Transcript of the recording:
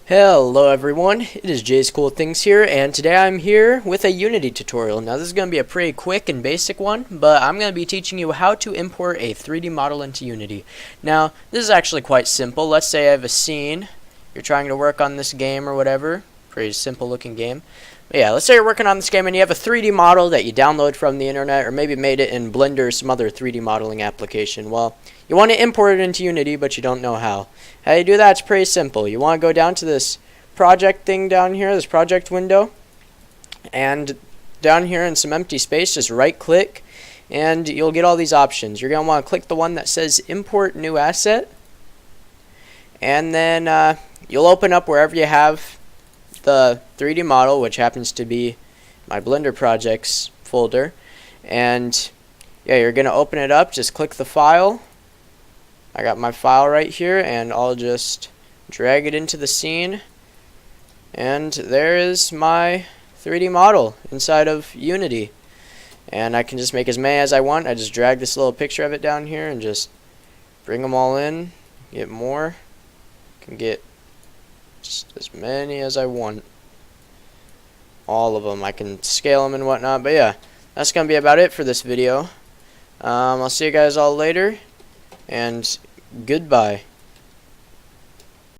Hello everyone, it is Jayscoolthings here, and today I'm here with a Unity tutorial. Now this is going to be a pretty quick and basic one, but I'm going to be teaching you how to import a 3D model into Unity. Now this is actually quite simple. Let's say I have a scene, you're trying to work on this game or whatever, pretty simple looking game. But yeah, let's say you're working on this game and you have a 3D model that you download from the internet, or maybe made it in Blender or some other 3D modeling application. Well, you want to import it into Unity, but you don't know how. How you do that? It's pretty simple. You want to go down to this project thing down here, this project window, and down here in some empty space, just right click, and you'll get all these options. You're going to want to click the one that says Import New Asset, and then you'll open up wherever you have the 3D model, which happens to be my Blender projects folder, and yeah, you're going to open it up. Just click the file. I got my file right here, and I'll just drag it into the scene, and there is my 3D model inside of Unity. And I can just make as many as I want. I just drag this little picture of it down here and just bring them all in, get more, can get just as many as I want, all of them. I can scale them and whatnot, but yeah, that's gonna be about it for this video. I'll see you guys all later, and goodbye.